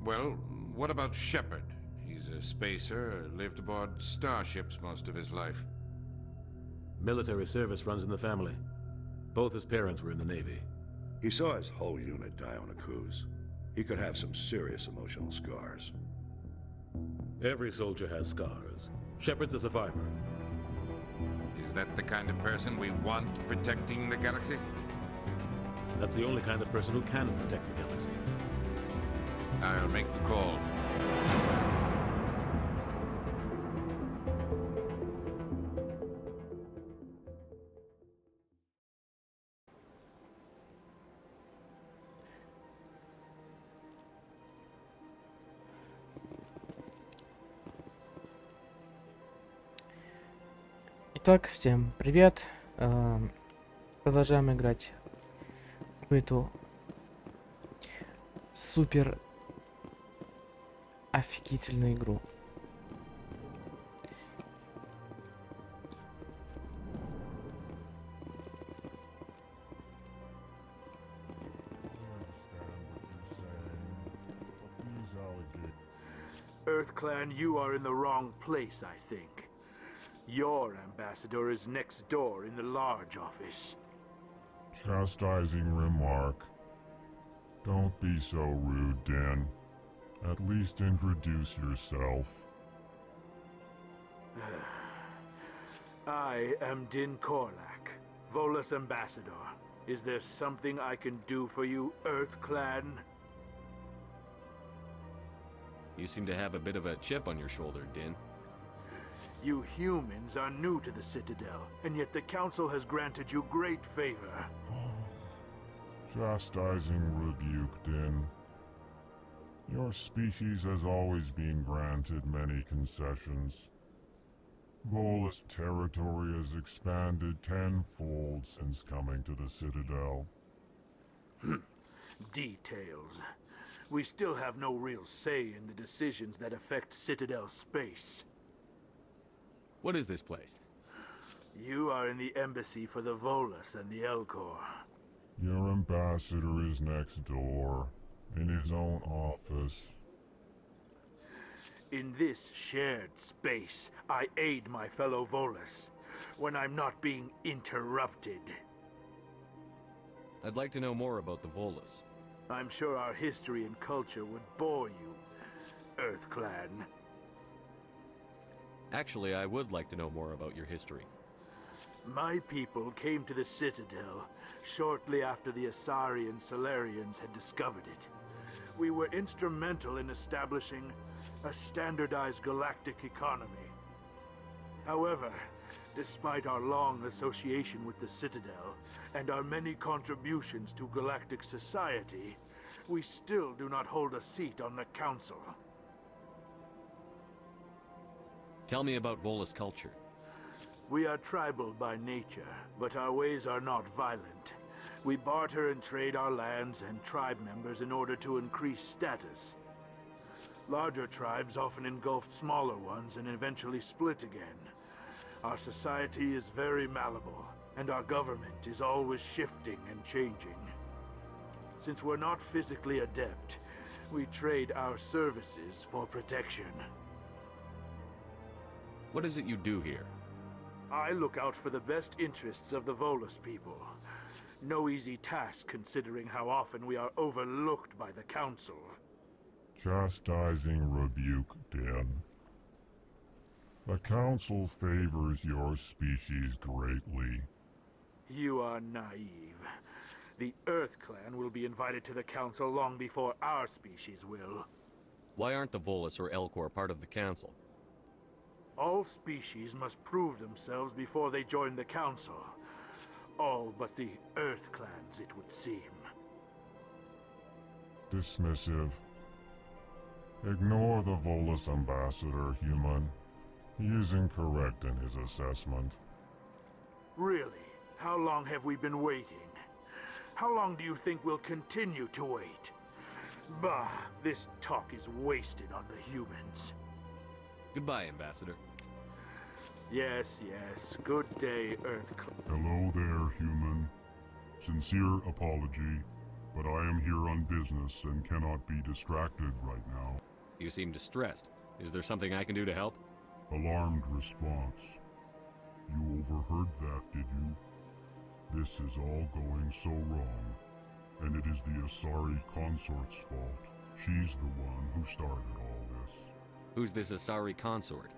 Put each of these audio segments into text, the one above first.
Well, what about Shepard? He's a spacer, lived aboard starships most of his life. Military service runs in the family. Both his parents were in the Navy. He saw his whole unit die on a cruise. He could have some serious emotional scars. Every soldier has scars. Shepard's a survivor. Is that the kind of person we want protecting the galaxy? That's the only kind of person who can protect the galaxy. I'll make the call. Итак, всем привет. Продолжаем играть в эту супер офигительную игру. EarthClan, you are in the wrong place, I think. Your ambassador is next door in the large office. Chastising remark. Don't be so rude, Dan. At least introduce yourself. I am Din Korlak, Volus ambassador. Is there something I can do for you, EarthClan? You seem to have a bit of a chip on your shoulder, Din. You humans are new to the Citadel, and yet the Council has granted you great favor. Chastising rebuke, Din. Your species has always been granted many concessions. Volus territory has expanded tenfold since coming to the Citadel. Details. We still have no real say in the decisions that affect Citadel space. What is this place? You are in the embassy for the Volus and the Elcor. Your ambassador is next door, in his own office. In this shared space, I aid my fellow Volus when I'm not being interrupted. I'd like to know more about the Volus. I'm sure our history and culture would bore you, EarthClan. Actually, I would like to know more about your history. My people came to the Citadel shortly after the Asari and Solarians had discovered it. We were instrumental in establishing a standardized galactic economy. However, despite our long association with the Citadel and our many contributions to galactic society, we still do not hold a seat on the Council. Tell me about Volus culture. We are tribal by nature, but our ways are not violent. We barter and trade our lands and tribe members in order to increase status. Larger tribes often engulf smaller ones and eventually split again. Our society is very malleable, and our government is always shifting and changing. Since we're not physically adept, we trade our services for protection. What is it you do here? I look out for the best interests of the Volus people. No easy task considering how often we are overlooked by the Council. Chastising rebuke, Dan. The Council favors your species greatly. You are naive. The EarthClan will be invited to the Council long before our species will. Why aren't the Volus or Elcor part of the Council? All species must prove themselves before they join the Council. All but the EarthClans, it would seem. Dismissive. Ignore the Volus ambassador, human. He is incorrect in his assessment. Really? How long have we been waiting? How long do you think we'll continue to wait? Bah, this talk is wasted on the humans. Goodbye, Ambassador. Yes, yes. Good day, EarthClan. Hello there, human. Sincere apology. but I am here on business and cannot be distracted right now. You seem distressed. Is there something I can do to help? Alarmed response. You overheard that, did you? This is all going so wrong, and it is the Asari consort's fault. She's the one who started all this. Who's this Asari consort?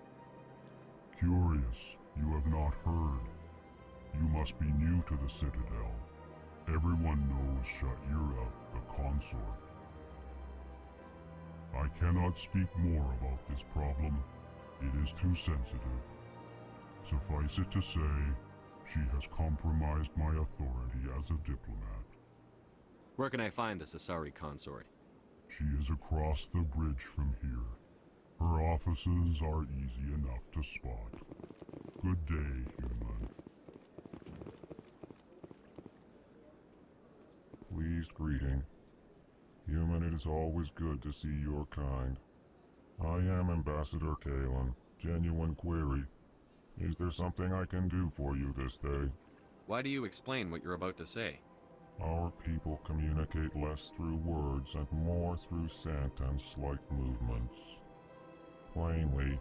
Curious, you have not heard. You must be new to the Citadel. Everyone knows Sha'ira, the consort. I cannot speak more about this problem. It is too sensitive. Suffice it to say, she has compromised my authority as a diplomat. Where can I find this Asari consort? She is across the bridge from here. Her offices are easy enough to spot. Good day, human. Pleased greeting. Human, it is always good to see your kind. I am Ambassador Kalen. Genuine query. Is there something I can do for you this day? Why do you explain what you're about to say? Our people communicate less through words and more through scent and slight movements. Plainly,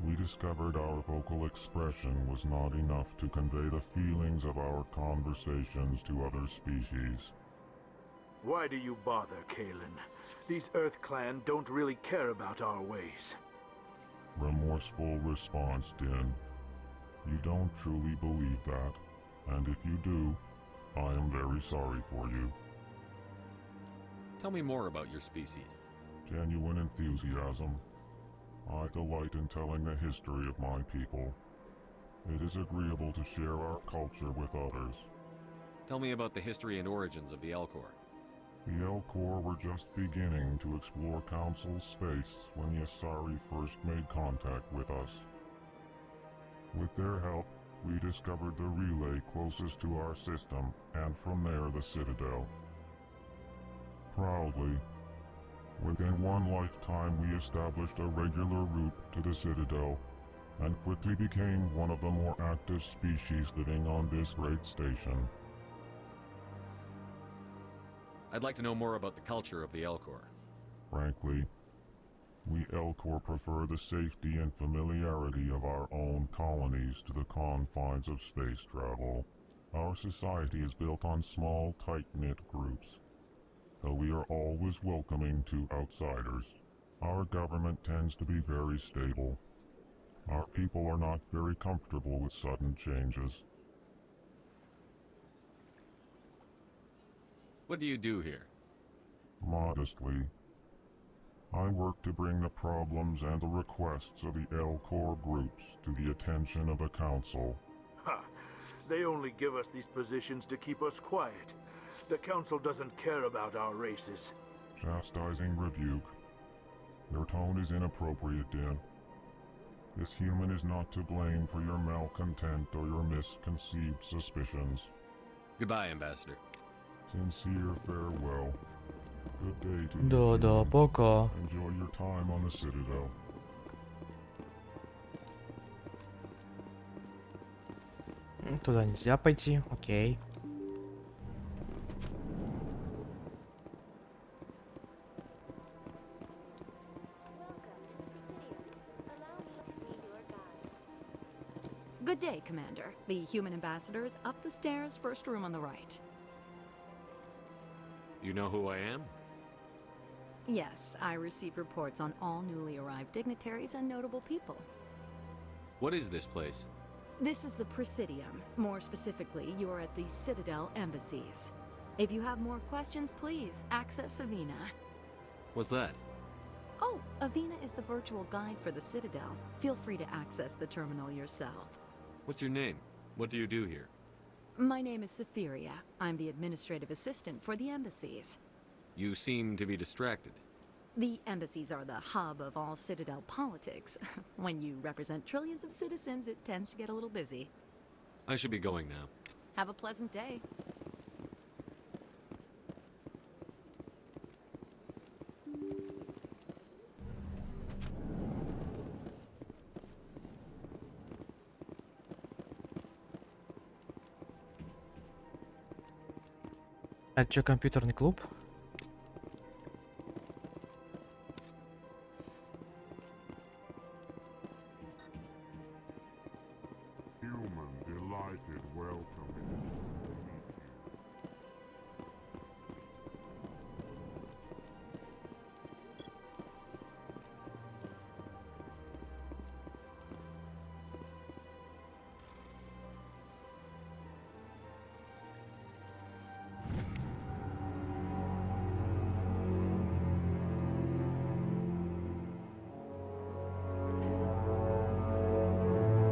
we discovered our vocal expression was not enough to convey the feelings of our conversations to other species. Why do you bother, Kalen? These Earth Clan don't really care about our ways. Remorseful response, Din. You don't truly believe that, and if you do, I am very sorry for you. Tell me more about your species. Genuine enthusiasm. I delight in telling the history of my people. It is agreeable to share our culture with others. Tell me about the history and origins of the Elcor. The Elcor were just beginning to explore Council space when the Asari first made contact with us. With their help, we discovered the relay closest to our system, and from there the Citadel. Proudly, within one lifetime we established a regular route to the Citadel, and quickly became one of the more active species living on this great station. I'd like to know more about the culture of the Elcor. Frankly, we Elcor prefer the safety and familiarity of our own colonies to the confines of space travel. Our society is built on small, tight-knit groups, though we are always welcoming to outsiders. Our government tends to be very stable. Our people are not very comfortable with sudden changes. What do you do here? Modestly, I work to bring the problems and the requests of the Elcor groups to the attention of the Council. Ha! They only give us these positions to keep us quiet. The Council doesn't care about our races. Chastising rebuke. Your tone is inappropriate, Din. This human is not to blame for your malcontent or your misconceived suspicions. Goodbye, Ambassador. Sincere farewell. Good day to you. Да-да, пока. Enjoy your time on the Citadel. Туда нельзя пойти, окей. Good day, Commander. The human ambassador is up the stairs, first room on the right. You know who I am? Yes, I receive reports on all newly arrived dignitaries and notable people. What is this place? This is the Presidium. More specifically, you are at the Citadel embassies. If you have more questions, please access Avina. What's that? Oh, Avina is the virtual guide for the Citadel. Feel free to access the terminal yourself. What's your name? What do you do here? My name is Safiria. I'm the administrative assistant for the embassies. You seem to be distracted. The embassies are the hub of all Citadel politics. When you represent trillions of citizens, it tends to get a little busy. I should be going now. Have a pleasant day. Это что, компьютерный клуб? Human, delighted, welcome.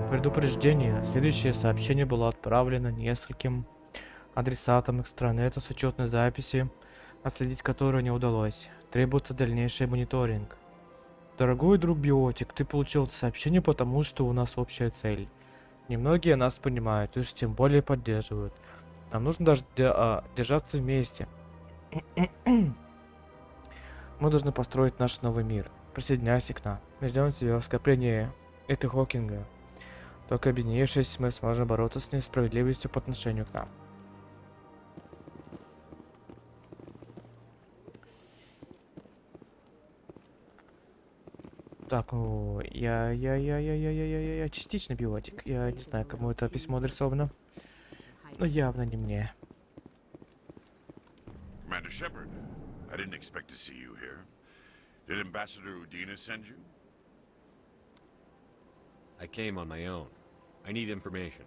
Предупреждение. Следующее сообщение было отправлено нескольким адресатам экстранета с учетной записи, отследить которую не удалось. Требуется дальнейший мониторинг. Дорогой друг Биотик, ты получил это сообщение, потому что у нас общая цель. Немногие нас понимают, и уж тем более поддерживают. Нам нужно даже держаться вместе. Мы должны построить наш новый мир. Присоединяйся к нам. Мы ждем тебя в скоплении этой Хокинга. Только объединившись, мы сможем бороться с несправедливостью по отношению к нам. Так, я частично биотик. Я не знаю, кому это письмо адресовано. Но явно не мне. Commander Shepard, I didn't expect to see you here. Did Ambassador Udina send you? I came on my own. I need information.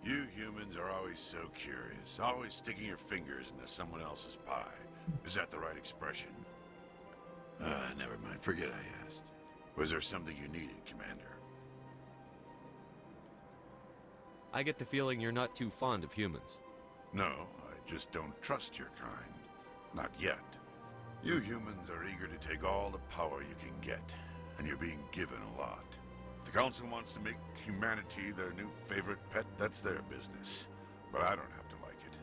You humans are always so curious, always sticking your fingers into someone else's pie. Is that the right expression? Never mind. Forget I asked. Was there something you needed, Commander? I get the feeling you're not too fond of humans. No, I just don't trust your kind. Not yet. You humans are eager to take all the power you can get, and you're being given a lot. If the Council wants to make humanity their new favorite pet, that's their business. But I don't have to like it.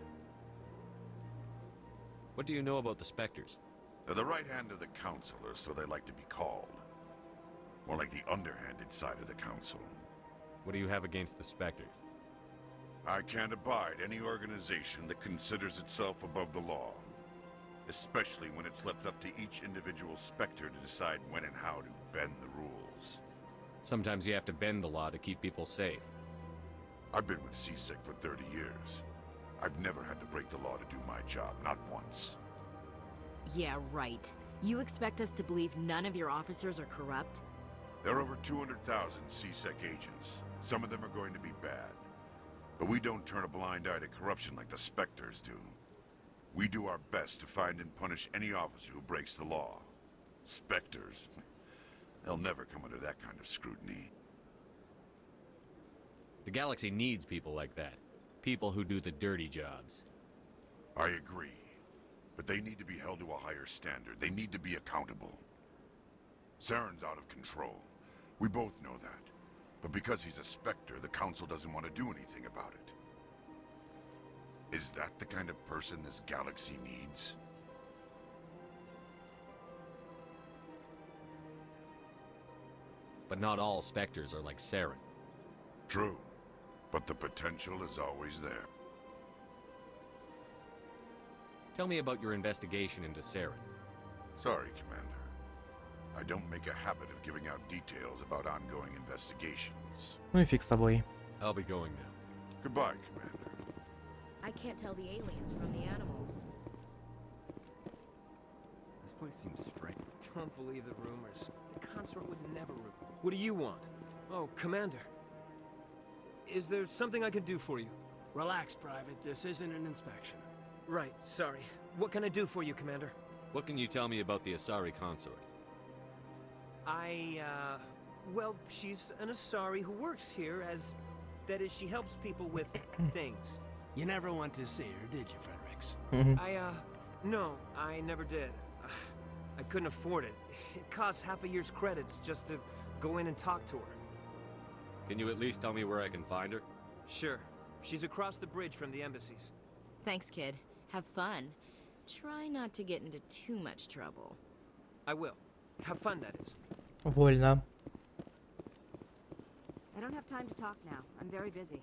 What do you know about the Spectres? They're the right hand of the Council, or so they like to be called. More like the underhanded side of the Council. What do you have against the Spectres? I can't abide any organization that considers itself above the law. Especially when it's left up to each individual Spectre to decide when and how to bend the rules. Sometimes you have to bend the law to keep people safe. I've been with CSEC for 30 years. I've never had to break the law to do my job, not once. Yeah, right. You expect us to believe none of your officers are corrupt? There are over 200,000 CSEC agents. Some of them are going to be bad. But we don't turn a blind eye to corruption like the Spectres do. We do our best to find and punish any officer who breaks the law. Spectres, they'll never come under that kind of scrutiny. The galaxy needs people like that. People who do the dirty jobs. I agree. But they need to be held to a higher standard. They need to be accountable. Saren's out of control. We both know that. But because he's a Spectre, the Council doesn't want to do anything about it. Is that the kind of person this galaxy needs? But not all Spectres are like Saren. True. But the potential is always there. Tell me about your investigation into Saren. Sorry, Commander. I don't make a habit of giving out details about ongoing investigations. Ну и фиг с тобой. I'll be going now. Goodbye, Commander. I can't tell the aliens from the animals. This place seems strange. Don't believe the rumors. The consort would never... What do you want? Oh, Commander. Is there something I can do for you? Relax, Private. This isn't an inspection. Right, sorry. What can I do for you, Commander? What can you tell me about the Asari consort? Well, she's an Asari who works here as... That is, she helps people with things. You never went to see her, did you, Fredericks? No, I never did. I couldn't afford it. It costs half a year's credits just to go in and talk to her. Can you at least tell me where I can find her? Sure. She's across the bridge from the embassies. Thanks, kid. Have fun. Try not to get into too much trouble. I will. Have fun, that is. Вольно. I don't have time to talk now. I'm very busy.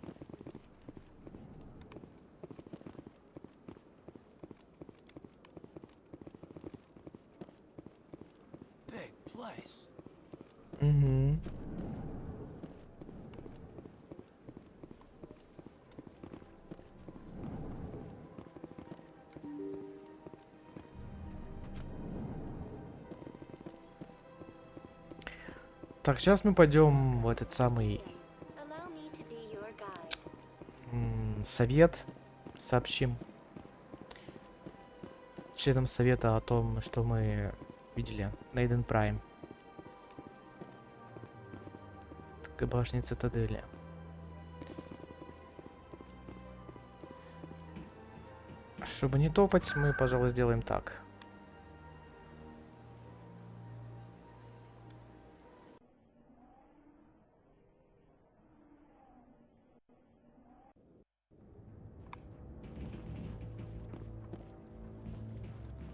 big place. Угу. Так, сейчас мы пойдем в этот самый совет, сообщим членам совета о том, что мы видели на Eden Prime. К башне цитадели. Чтобы не топать, мы, пожалуй, сделаем так.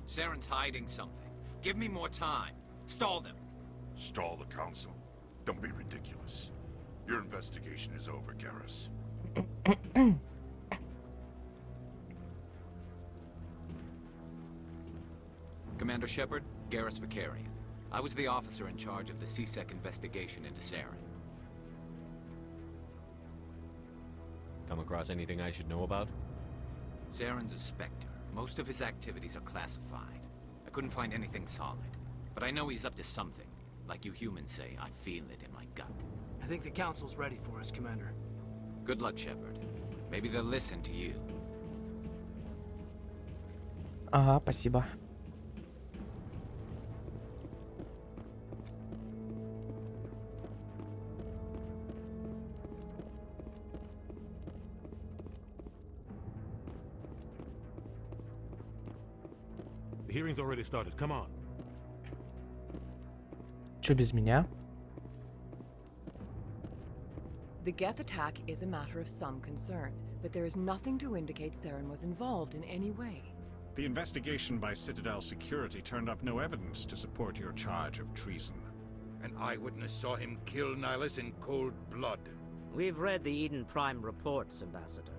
Saren's hiding something. Give me more time. Stall them. Stall the council? Don't be ridiculous. Your investigation is over, Garrus. Commander Shepard, Garrus Vicarian. I was the officer in charge of the CSEC investigation into Saren. Come across anything I should know about? Saren's a Spectre. Most of his activities are classified. I couldn't find anything solid. But I know he's up to something. Like you humans say, I feel it in my gut. I think the council's ready for us, Commander. Good luck, Shepard. Maybe they'll listen to you. Ага, спасибо. The hearing's already started. Come on. Чё без меня? The Geth attack is a matter of some concern, but there is nothing to indicate Saren was involved in any way. The investigation by Citadel Security turned up no evidence to support your charge of treason. An eyewitness saw him kill Nihilus in cold blood. We've read the Eden Prime reports, Ambassador.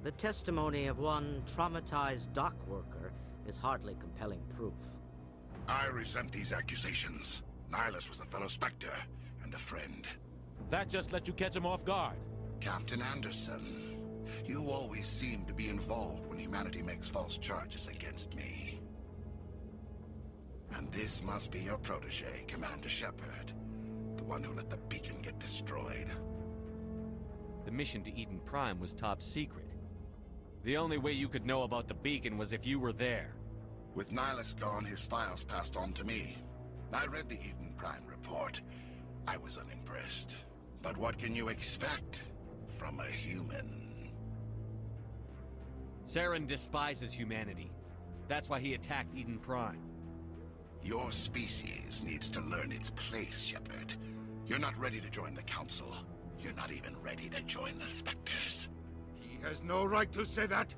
The testimony of one traumatized dock worker is hardly compelling proof. I resent these accusations. Nihilus was a fellow Spectre and a friend. That just let you catch him off guard. Captain Anderson, you always seem to be involved when humanity makes false charges against me. And this must be your protege, Commander Shepard. The one who let the beacon get destroyed. The mission to Eden Prime was top secret. The only way you could know about the beacon was if you were there. With Nihilus gone, his files passed on to me. I read the Eden Prime report. I was unimpressed. But what can you expect from a human? Saren despises humanity. That's why he attacked Eden Prime. Your species needs to learn its place, Shepard. You're not ready to join the Council. You're not even ready to join the Spectres. He has no right to say that.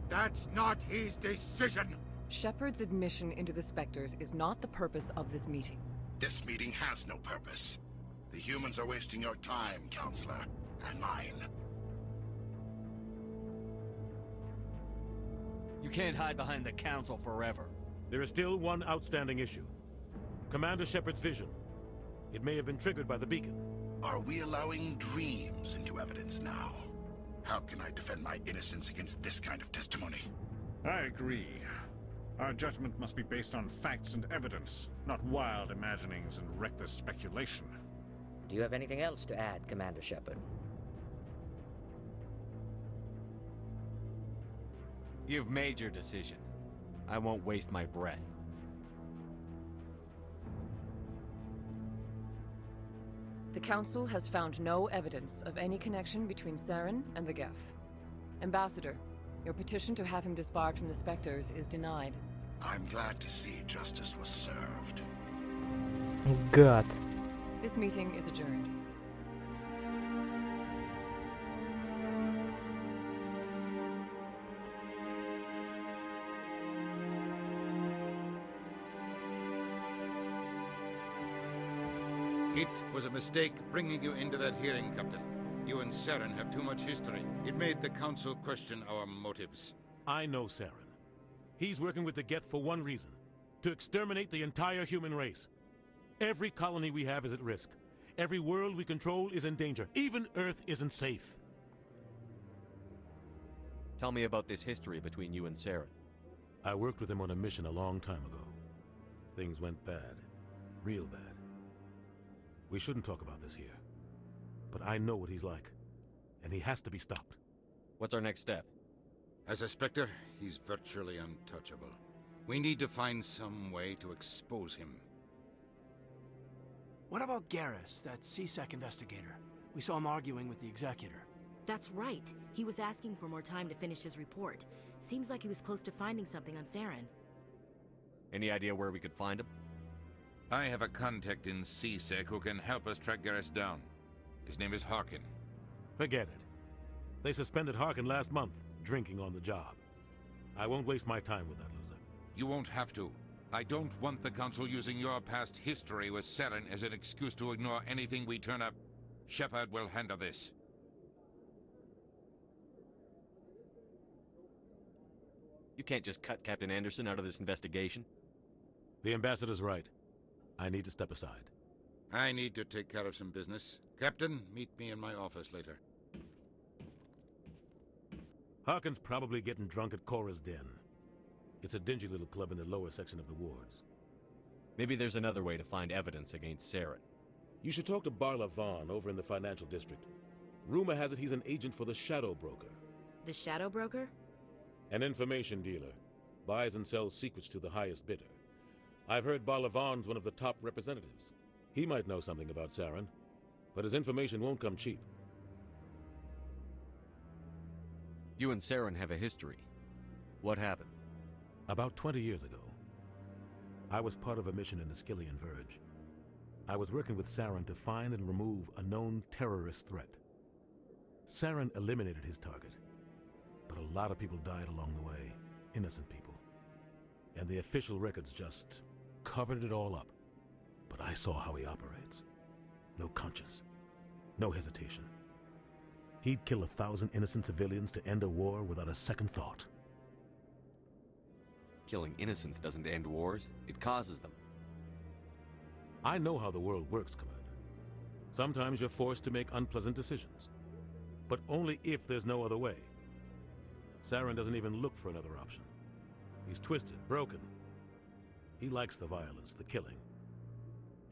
That's not his decision. Shepard's admission into the Spectres is not the purpose of this meeting. This meeting has no purpose. The humans are wasting your time, Counselor, and mine. You can't hide behind the Council forever. There is still one outstanding issue. Commander Shepard's vision. It may have been triggered by the beacon. Are we allowing dreams into evidence now? How can I defend my innocence against this kind of testimony? I agree. Our judgment must be based on facts and evidence, not wild imaginings and reckless speculation. Do you have anything else to add, Commander Shepard? You've made your decision. I won't waste my breath. The Council has found no evidence of any connection between Saren and the Geth. Ambassador, your petition to have him disbarred from the Spectres is denied. I'm glad to see justice was served. God. This meeting is adjourned. It was a mistake bringing you into that hearing, Captain. You and Saren have too much history. It made the Council question our motives. I know Saren. He's working with the Geth for one reason. To exterminate the entire human race. Every colony we have is at risk. Every world we control is in danger. Even Earth isn't safe. Tell me about this history between you and Saren. I worked with him on a mission a long time ago. Things went bad. Real bad. We shouldn't talk about this here. But I know what he's like. And he has to be stopped. What's our next step? As a Spectre, he's virtually untouchable. We need to find some way to expose him. What about Garrus, that CSEC investigator? We saw him arguing with the executor. That's right. He was asking for more time to finish his report. Seems like he was close to finding something on Saren. Any idea where we could find him? I have a contact in CSEC who can help us track Garrus down. His name is Harkin. Forget it. They suspended Harkin last month, drinking on the job. I won't waste my time with that loser. You won't have to. I don't want the Council using your past history with Saren as an excuse to ignore anything we turn up. Shepard will handle this. You can't just cut Captain Anderson out of this investigation. The ambassador's right. I need to step aside. I need to take care of some business. Captain, meet me in my office later. Harkin's probably getting drunk at Cora's Den. It's a dingy little club in the lower section of the wards. Maybe there's another way to find evidence against Saren. You should talk to Barla Vaughn over in the financial district. Rumor has it he's an agent for the Shadow Broker. The Shadow Broker? An information dealer. Buys and sells secrets to the highest bidder. I've heard Barla Vaughn's one of the top representatives. He might know something about Saren, but his information won't come cheap. You and Saren have a history. What happened? About 20 years ago, I was part of a mission in the Skillian Verge. I was working with Saren to find and remove a known terrorist threat. Saren eliminated his target, but a lot of people died along the way, innocent people. And the official records just covered it all up. But I saw how he operates. No conscience, no hesitation. He'd kill 1,000 innocent civilians to end a war without a second thought. Killing innocents doesn't end wars, it causes them. I know how the world works, Commander. Sometimes you're forced to make unpleasant decisions. But only if there's no other way. Saren doesn't even look for another option. He's twisted, broken. He likes the violence, the killing.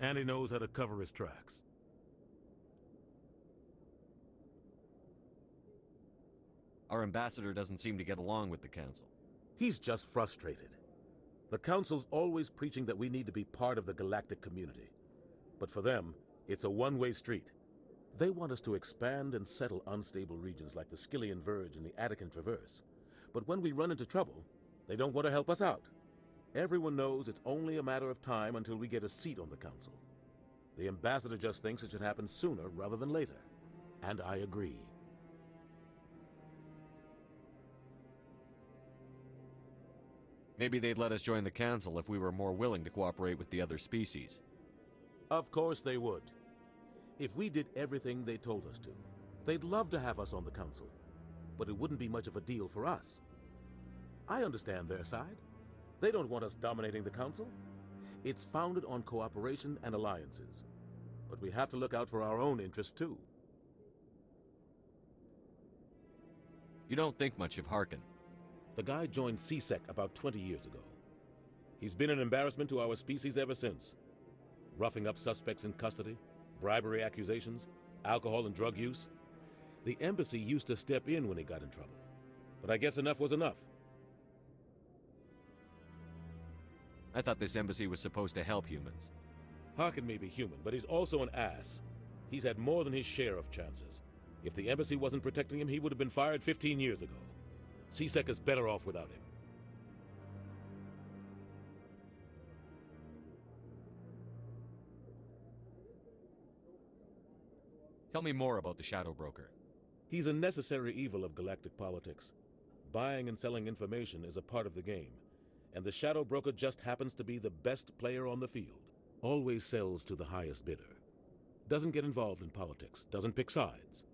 And he knows how to cover his tracks. Our ambassador doesn't seem to get along with the Council. He's just frustrated. The Council's always preaching that we need to be part of the galactic community. But for them, it's a one-way street. They want us to expand and settle unstable regions like the Skillian Verge and the Attican Traverse. But when we run into trouble, they don't want to help us out. Everyone knows it's only a matter of time until we get a seat on the Council. The ambassador just thinks it should happen sooner rather than later. And I agree. Maybe they'd let us join the Council if we were more willing to cooperate with the other species. Of course they would. If we did everything they told us to, they'd love to have us on the Council. But it wouldn't be much of a deal for us. I understand their side. They don't want us dominating the Council. It's founded on cooperation and alliances. But we have to look out for our own interests too. You don't think much of Harkin. The guy joined CSEC about 20 years ago. He's been an embarrassment to our species ever since. Roughing up suspects in custody, bribery accusations, alcohol and drug use. The embassy used to step in when he got in trouble. But I guess enough was enough. I thought this embassy was supposed to help humans. Harkin may be human, but he's also an ass. He's had more than his share of chances. If the embassy wasn't protecting him, he would have been fired 15 years ago. CSEC is better off without him. Tell me more about the Shadow Broker. He's a necessary evil of galactic politics. Buying and selling information is a part of the game, and the Shadow Broker just happens to be the best player on the field. Always sells to the highest bidder. Doesn't get involved in politics, doesn't pick sides.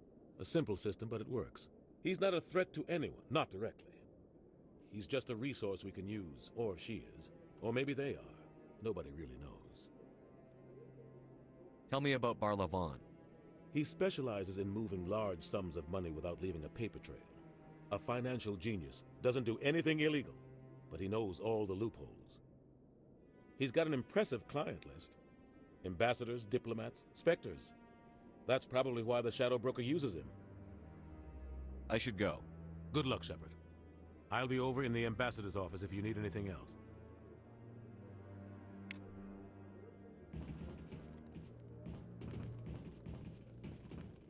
A simple system, but it works. He's not a threat to anyone, not directly. He's just a resource we can use, or she is. Or maybe they are. Nobody really knows. Tell me about Barlavon. He specializes in moving large sums of money without leaving a paper trail. A financial genius, doesn't do anything illegal, but he knows all the loopholes. He's got an impressive client list. Ambassadors, diplomats, specters. That's probably why the Shadow Broker uses him. I should go. Good luck, Shepard. I'll be over in the ambassador's office if you need anything else.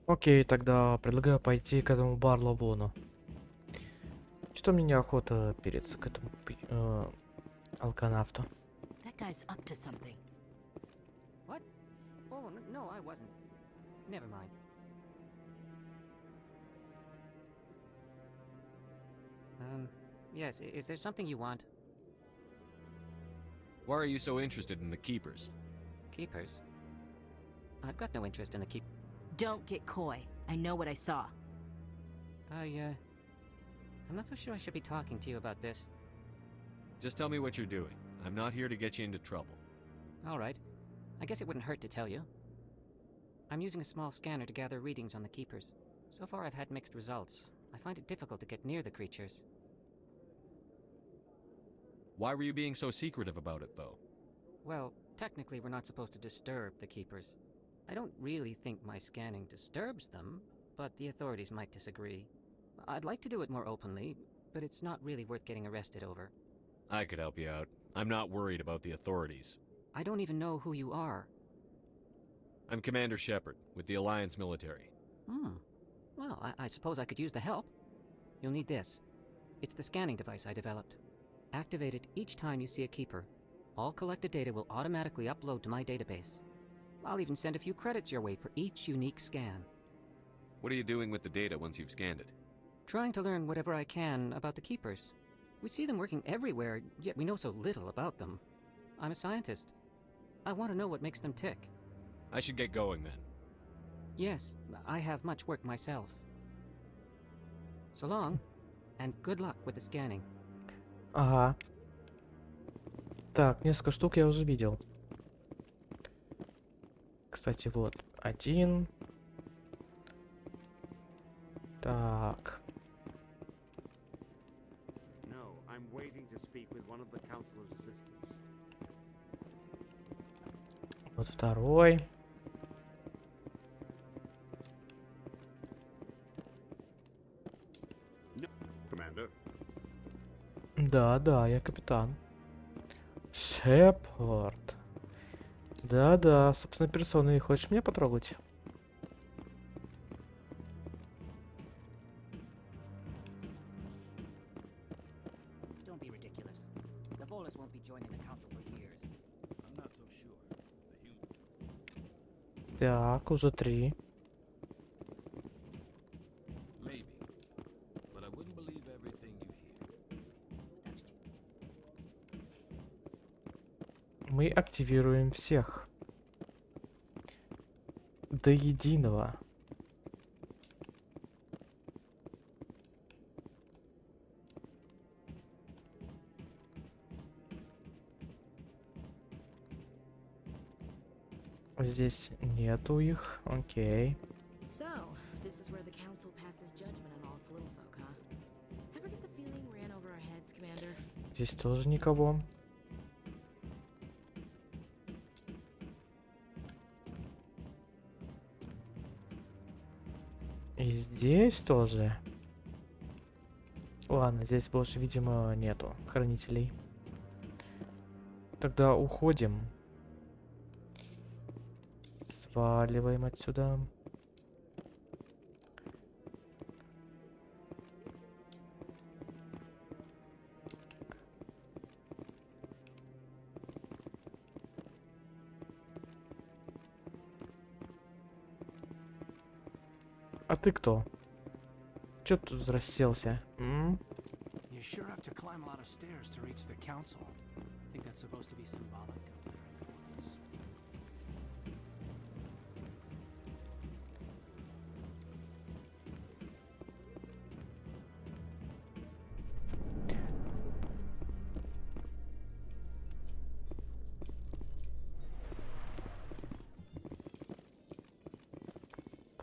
Окей, тогда предлагаю пойти к этому Барлабону. Что-то мне неохота переться к этому алканавту. That guy's up to something. What? Oh, no, I wasn't. Never mind. Yes, is there something you want? Why are you so interested in the Keepers? Keepers? I've got no interest in the keep... Don't get coy. I know what I saw. I'm not so sure I should be talking to you about this. Just tell me what you're doing. I'm not here to get you into trouble. All right. I guess it wouldn't hurt to tell you. I'm using a small scanner to gather readings on the Keepers. So far I've had mixed results. I find it difficult to get near the creatures. Why were you being so secretive about it, though? Well, technically we're not supposed to disturb the Keepers. I don't really think my scanning disturbs them, but the authorities might disagree. I'd like to do it more openly, but it's not really worth getting arrested over. I could help you out. I'm not worried about the authorities. I don't even know who you are. I'm Commander Shepard, with the Alliance military. Well, I suppose I could use the help. You'll need this. It's the scanning device I developed. Activate it each time you see a Keeper. All collected data will automatically upload to my database. I'll even send a few credits your way for each unique scan. What are you doing with the data once you've scanned it? Trying to learn whatever I can about the Keepers. We see them working everywhere, yet we know so little about them. I'm a scientist. I want to know what makes them tick. I should get going then. Yes, I have much work myself. So long, and good luck with the scanning. Ага. Так, несколько штук я уже видел. Кстати, вот один. Так. No, I'm waiting to speak with one of the councilor's assistants. Вот второй. Commander. Да, я капитан. Шепард. Да, собственно, персоной. Хочешь меня потрогать? Don't be ridiculous. The Volus won't be joining the council for years. I'm not so sure. Так, уже 3. Maybe. But I wouldn't believe everything you hear. Мы активируем всех. До единого. Здесь нету их. Окей. So, this is where the council passes judgment on all us little folk, huh? Ever get the feeling ran over our heads, Commander? Здесь тоже никого. И здесь тоже. Ладно, здесь больше, видимо, нету хранителей. Тогда уходим. Сваливаем отсюда. А ты кто? Чё тут расселся? You sure have to climb a lot of stairs to reach the council. I think that's supposed to be symbolic of their importance.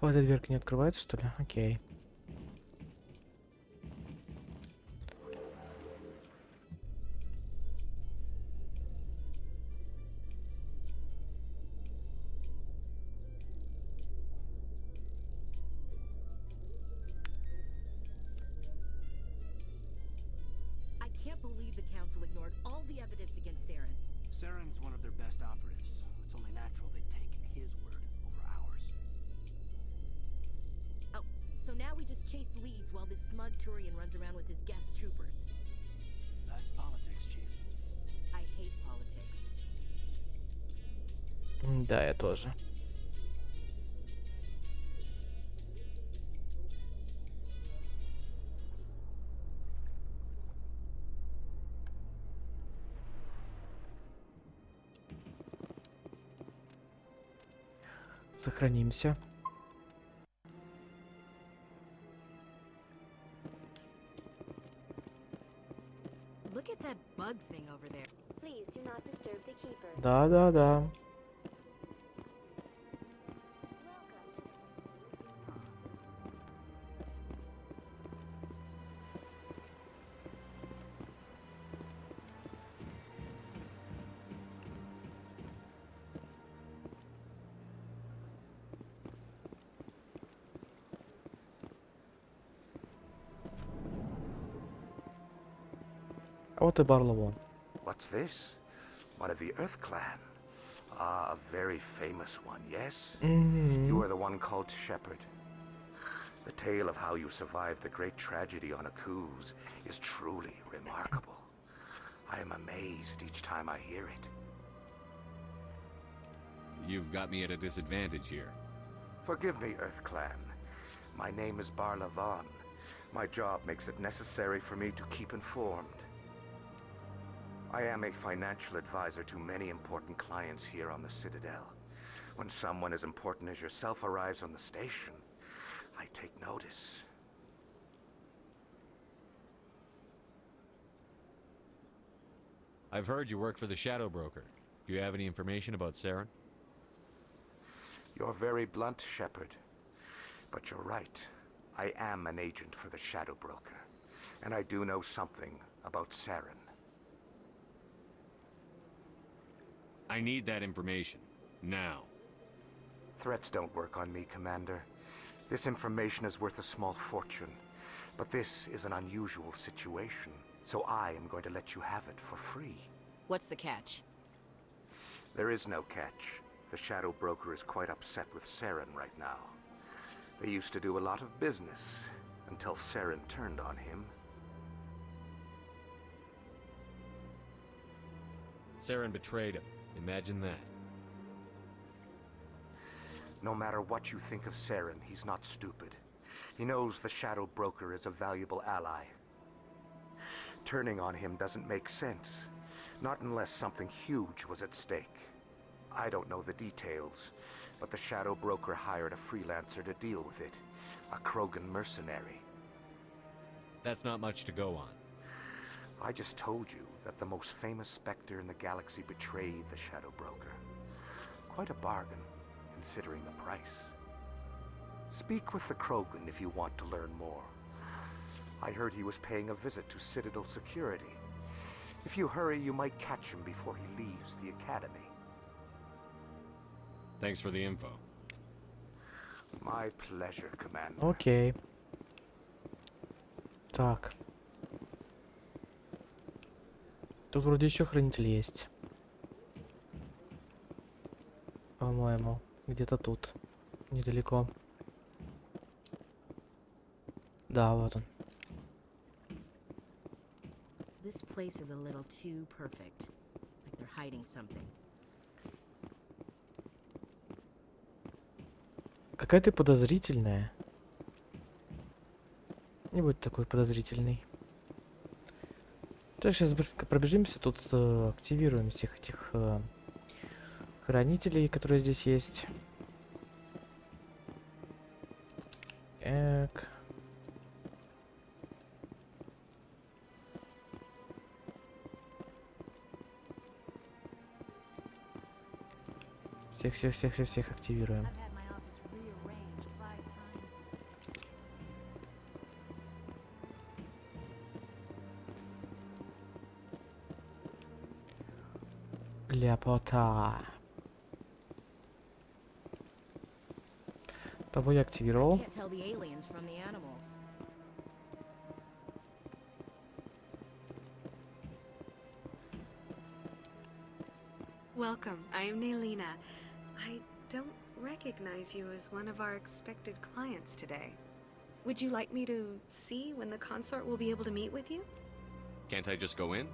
Эта дверка не открывается, что ли? Окей. I can't believe the council ignored all the evidence against Saren. Saren's one of their best operatives. It's only natural they'd take his word over ours. Oh, so now we just chase leads while this smug Turian runs around with his Geth troopers. That's politics, Chief. I hate politics. Да, я тоже. Сохранимся. Look at that bug thing over there. Please do not disturb the keeper. Да. А вот и Барловон. What's this? One of the Earth Clan. Ah, a very famous one, yes? You are the one called Shepherd. The tale of how you survived the great tragedy on Akuz is truly remarkable. I am amazed each time I hear it. You've got me at a disadvantage here. Forgive me, Earth Clan. My name is Barla Vaughn. My job makes it necessary for me to keep informed. I am a financial advisor to many important clients here on the Citadel. When someone as important as yourself arrives on the station, I take notice. I've heard you work for the Shadow Broker. Do you have any information about Saren? You're very blunt, Shepard. But you're right. I am an agent for the Shadow Broker. And I do know something about Saren. I need that information. Now. Threats don't work on me, Commander. This information is worth a small fortune. But this is an unusual situation, so I am going to let you have it for free. What's the catch? There is no catch. The Shadow Broker is quite upset with Saren right now. They used to do a lot of business, until Saren turned on him. Saren betrayed him. Imagine that. No matter what you think of Saren, he's not stupid. He knows the Shadow Broker is a valuable ally. Turning on him doesn't make sense. Not unless something huge was at stake. I don't know the details, but the Shadow Broker hired a freelancer to deal with it. A Krogan mercenary. That's not much to go on. I just told you that the most famous Spectre in the galaxy betrayed the Shadow Broker. Quite a bargain, considering the price. Speak with the Krogan if you want to learn more. I heard he was paying a visit to Citadel security. If you hurry, you might catch him before he leaves the Academy. Thanks for the info. My pleasure, Commander. Окей. Так. Тут вроде еще хранитель есть. По-моему, где-то тут. Недалеко. Да, вот он. This place is a little too perfect. Like they're hiding something. Какая ты подозрительная. Не будь такой подозрительный. Сейчас быстро пробежимся, тут активируем всех этих хранителей, которые здесь есть. Эк. Всех активируем. Ляпота. Того я активировал. Can't tell the aliens from the animals. Welcome. I am Nailina. I don't recognize you as one of our expected clients today. Would you like me to see when the consort will be able to meet with you? Can't I just go in?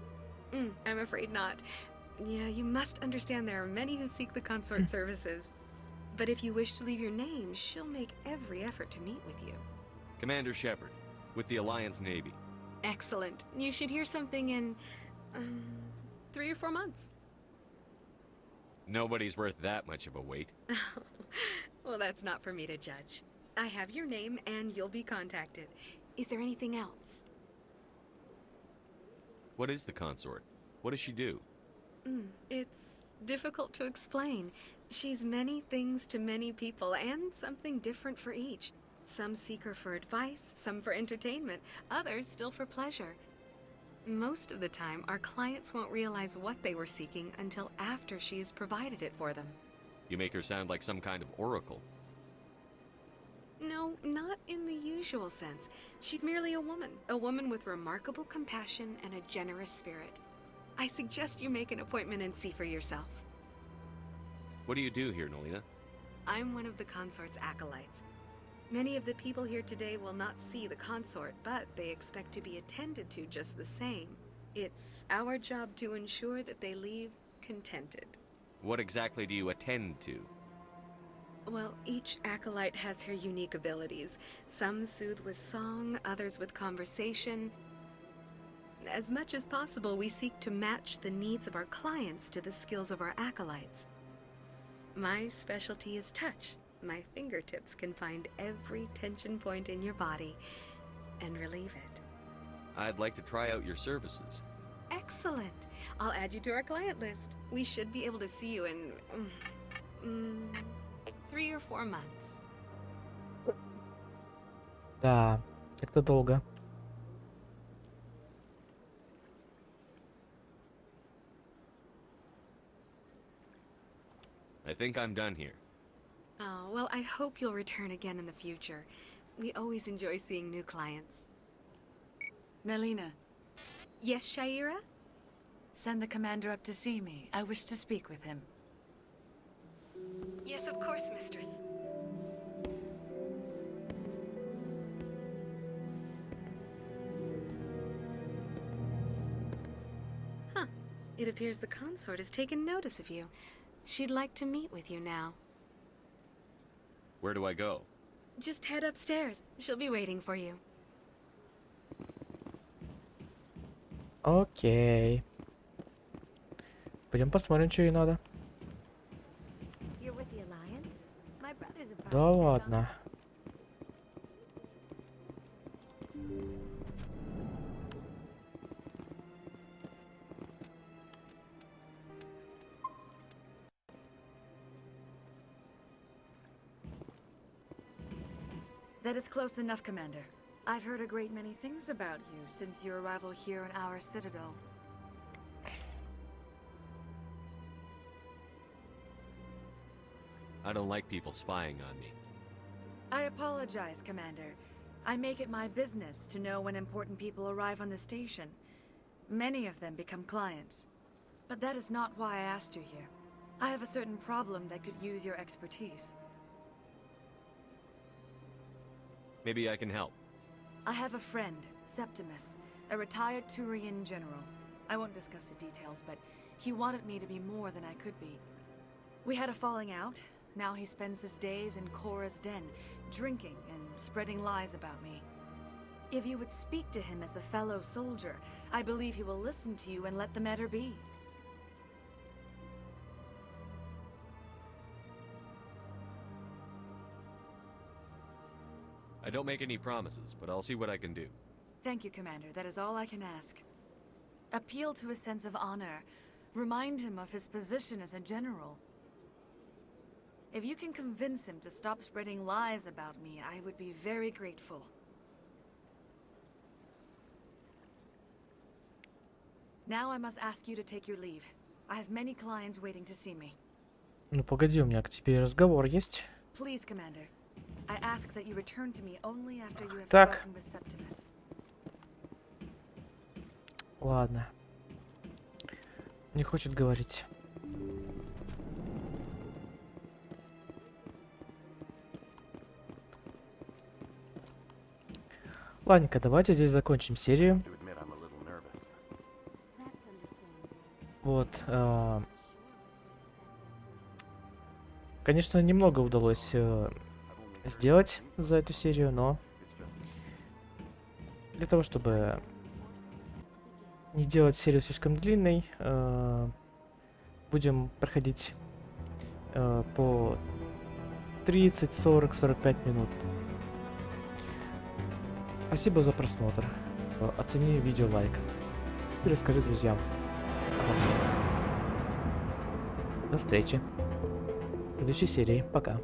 I'm afraid not. Yeah, you must understand there are many who seek the consort services. But if you wish to leave your name, she'll make every effort to meet with you. Commander Shepard, with the Alliance Navy. Excellent. You should hear something in 3 or 4 months. Nobody's worth that much of a wait. Well, that's not for me to judge. I have your name and you'll be contacted. Is there anything else? What is the consort? What does she do? It's difficult to explain. She's many things to many people and something different for each. Some seek her for advice, some for entertainment, others still for pleasure. Most of the time, our clients won't realize what they were seeking until after she has provided it for them. You make her sound like some kind of oracle. No, not in the usual sense. She's merely a woman with remarkable compassion and a generous spirit. I suggest you make an appointment and see for yourself. What do you do here, Nolina? I'm one of the consort's acolytes. Many of the people here today will not see the consort, but they expect to be attended to just the same. It's our job to ensure that they leave contented. What exactly do you attend to? Well, each acolyte has her unique abilities. Some soothe with song, others with conversation. As much as possible, we seek to match the needs of our clients to the skills of our acolytes. My specialty is touch. My fingertips can find every tension point in your body and relieve it. I'd like to try out your services. Excellent. I'll add you to our client list. We should be able to see you in 3 or 4 months. Да, как-то долго. I think I'm done here. Oh, well, I hope you'll return again in the future. We always enjoy seeing new clients. Nalina. Yes, Shaira? Send the commander up to see me. I wish to speak with him. Yes, of course, mistress. Huh. It appears the consort has taken notice of you. She'd like to meet with you now. Where do I go? Just head upstairs. She'll be waiting for you. Окей. Пойдем посмотрим, что ей надо. Да ладно. That is close enough, Commander. I've heard a great many things about you since your arrival here in our citadel. I don't like people spying on me. I apologize, Commander. I make it my business to know when important people arrive on the station. Many of them become clients. But that is not why I asked you here. I have a certain problem that could use your expertise. Maybe I can help. I have a friend, Septimus, a retired Turian general. I won't discuss the details, but he wanted me to be more than I could be. We had a falling out. Now he spends his days in Korra's den, drinking and spreading lies about me. If you would speak to him as a fellow soldier, I believe he will listen to you and let the matter be. I don't make any promises, but I'll see what I can do. Thank you, Commander. That is all I can ask. Appeal to a sense of honor. Remind him of his position as a general. If you can convince him to stop spreading lies about me, I would be very grateful. Now I must ask you to take your leave. I have many clients waiting to see me. Ну погоди, у меня к тебе разговор есть. Please, Commander. I ask that you return to me only after you have Так. spoken with Septimus. Ладно. Не хочет говорить. Ладненько, давайте здесь закончим серию. Вот. Конечно, немного удалось сделать за эту серию, но для того, чтобы не делать серию слишком длинной, будем проходить по 30, 40, 45 минут. Спасибо за просмотр. Оцени видео лайком. И расскажи друзьям. До встречи в следующей серии. Пока.